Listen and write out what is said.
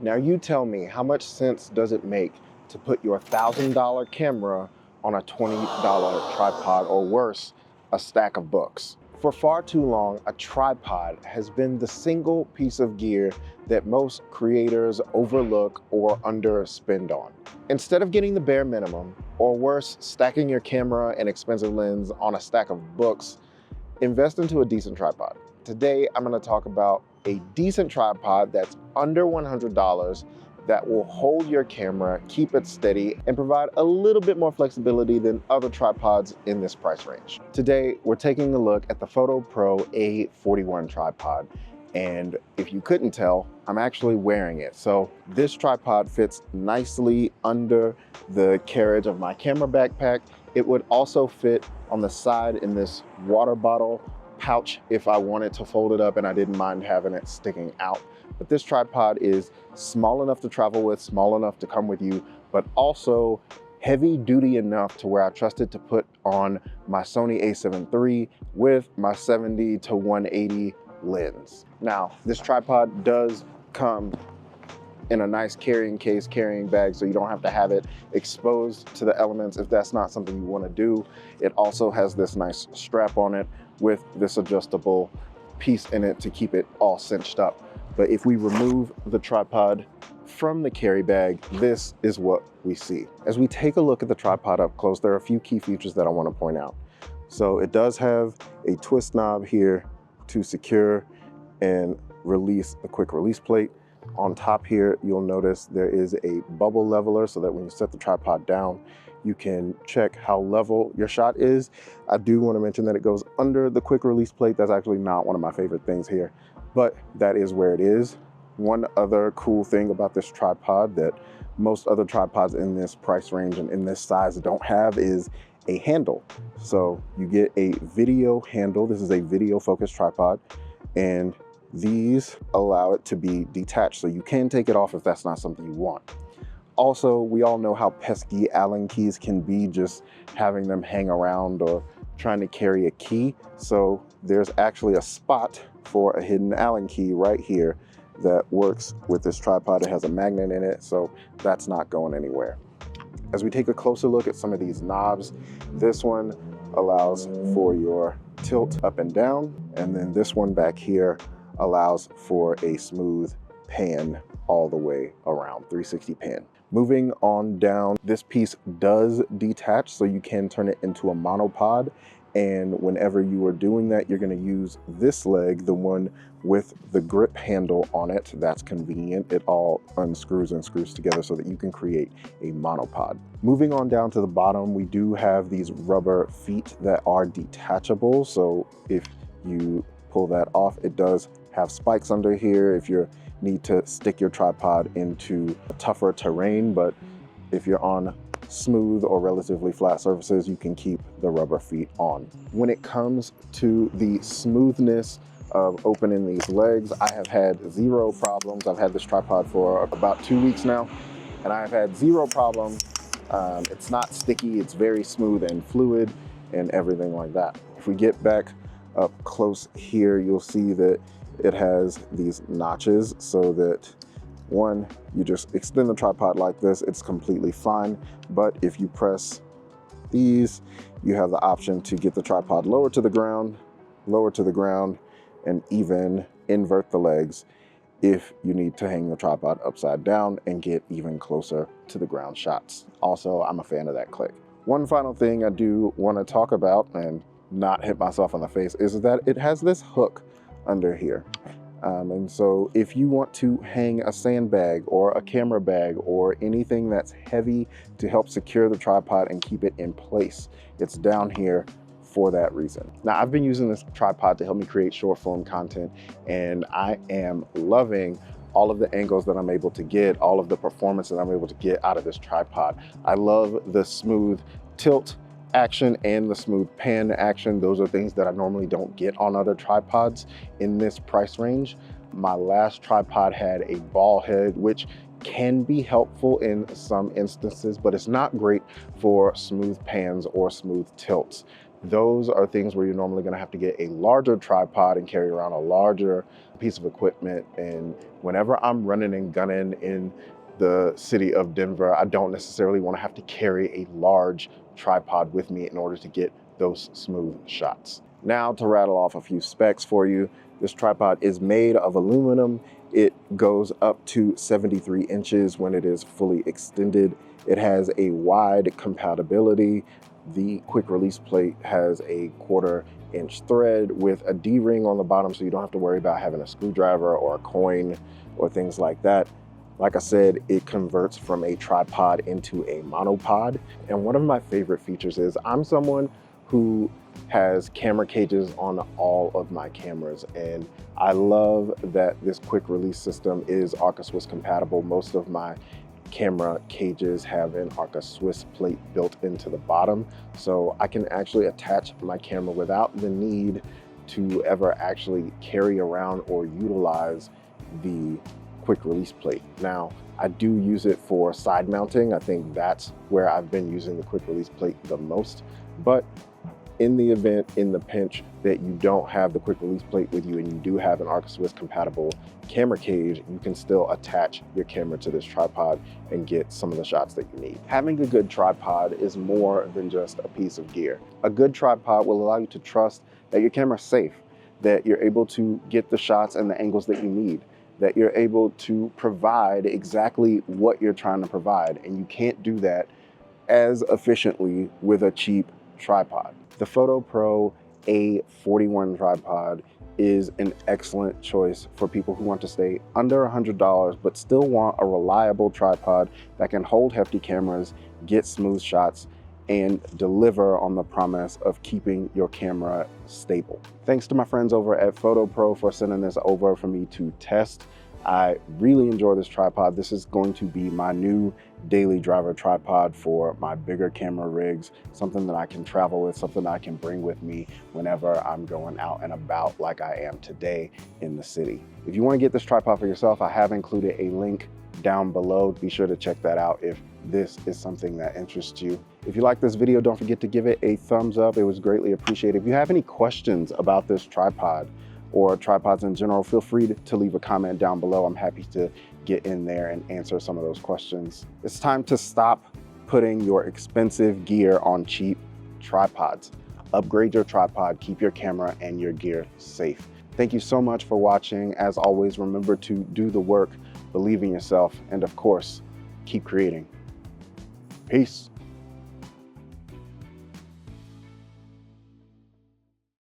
Now you tell me, how much sense does it make to put your $1,000 camera on a $20 tripod, or worse, a stack of books? For far too long, a tripod has been the single piece of gear that most creators overlook or underspend on. Instead of getting the bare minimum, or worse, stacking your camera and expensive lens on a stack of books, invest into a decent tripod. Today, I'm going to talk about a decent tripod that's under $100 that will hold your camera, keep it steady, and provide a little bit more flexibility than other tripods in this price range. Today, we're taking a look at the Fotopro A41 tripod. And if you couldn't tell, I'm actually wearing it. So this tripod fits nicely under the carriage of my camera backpack. It would also fit on the side in this water bottle pouch if I wanted to fold it up and I didn't mind having it sticking out. But this tripod is small enough to travel with, small enough to come with you, but also heavy duty enough to where I trusted to put on my Sony a7 III with my 70 to 180 lens. Now, this tripod does come in a nice carrying case, carrying bag, so you don't have to have it exposed to the elements if that's not something you want to do. It also has this nice strap on it with this adjustable piece in it to keep it all cinched up. But if we remove the tripod from the carry bag, this is what we see. As we take a look at the tripod up close, there are a few key features that I want to point out. So it does have a twist knob here to secure and release the quick release plate. On top here, you'll notice there is a bubble leveler so that when you set the tripod down, you can check how level your shot is. I do want to mention that it goes under the quick release plate. That's actually not one of my favorite things here, but that is where it is. One other cool thing about this tripod that most other tripods in this price range and in this size don't have is a handle. So you get a video handle. This is a video focused tripod, and these allow it to be detached, so you can take it off if that's not something you want. Also, we all know how pesky Allen keys can be, just having them hang around or trying to carry a key. So there's actually a spot for a hidden Allen key right here that works with this tripod. It has a magnet in it, so that's not going anywhere. As we take a closer look at some of these knobs, this one allows for your tilt up and down, and then this one back here allows for a smooth pan all the way around, 360 pan. Moving on down, this piece does detach, so you can turn it into a monopod. And whenever you are doing that, you're going to use this leg, the one with the grip handle on it. That's convenient. It all unscrews and screws together so that you can create a monopod. Moving on down to the bottom, we do have these rubber feet that are detachable. So if you pull that off, it does have spikes under here if you need to stick your tripod into tougher terrain. But if you're on smooth or relatively flat surfaces, you can keep the rubber feet on. When it comes to the smoothness of opening these legs, I have had zero problems. I've had this tripod for about 2 weeks now, and I've had zero problem. It's not sticky, it's very smooth and fluid and everything like that. If we get back up close here, you'll see that it has these notches so that one, you just extend the tripod like this, it's completely fine. But if you press these, you have the option to get the tripod lower to the ground, and even invert the legs if you need to hang the tripod upside down and get even closer to the ground shots. Also, I'm a fan of that click. One final thing I do want to talk about and not hit myself on the face is that it has this hook under here. And so if you want to hang a sandbag or a camera bag or anything that's heavy to help secure the tripod and keep it in place, it's down here for that reason. Now, I've been using this tripod to help me create short form content, and I am loving all of the angles that I'm able to get, all of the performance that I'm able to get out of this tripod. I love the smooth tilt action and the smooth pan action. Those are things that I normally don't get on other tripods in this price range. My last tripod had a ball head, which can be helpful in some instances, but it's not great for smooth pans or smooth tilts. Those are things where you're normally going to have to get a larger tripod and carry around a larger piece of equipment, and whenever I'm running and gunning in the city of Denver, I don't necessarily want to have to carry a large tripod with me in order to get those smooth shots. Now to rattle off a few specs for you. This tripod is made of aluminum. It goes up to 73 inches when it is fully extended. It has a wide compatibility. The quick release plate has a 1/4 inch thread with a D-ring on the bottom, so you don't have to worry about having a screwdriver or a coin or things like that. Like I said, it converts from a tripod into a monopod. And one of my favorite features is I'm someone who has camera cages on all of my cameras, and I love that this quick release system is Arca-Swiss compatible. Most of my camera cages have an Arca-Swiss plate built into the bottom, so I can actually attach my camera without the need to ever actually carry around or utilize the quick release plate. Now, I do use it for side mounting. I think that's where I've been using the quick release plate the most, but in the event, in the pinch that you don't have the quick release plate with you and you do have an Arca-Swiss compatible camera cage, you can still attach your camera to this tripod and get some of the shots that you need. Having a good tripod is more than just a piece of gear. A good tripod will allow you to trust that your camera's safe, that you're able to get the shots and the angles that you need, that you're able to provide exactly what you're trying to provide, and you can't do that as efficiently with a cheap tripod. The Fotopro A41 tripod is an excellent choice for people who want to stay under $100 but still want a reliable tripod that can hold hefty cameras, get smooth shots, and deliver on the promise of keeping your camera stable. Thanks to my friends over at Fotopro for sending this over for me to test. I really enjoy this tripod. This is going to be my new daily driver tripod for my bigger camera rigs, something that I can travel with, something that I can bring with me whenever I'm going out and about like I am today in the city. If you want to get this tripod for yourself, I have included a link down below. Be sure to check that out if this is something that interests you. If you like this video, don't forget to give it a thumbs up. It was greatly appreciated. If you have any questions about this tripod or tripods in general, feel free to leave a comment down below. I'm happy to get in there and answer some of those questions. It's time to stop putting your expensive gear on cheap tripods. Upgrade your tripod, keep your camera and your gear safe. Thank you so much for watching. As always, remember to do the work, believe in yourself, and of course, keep creating. Peace.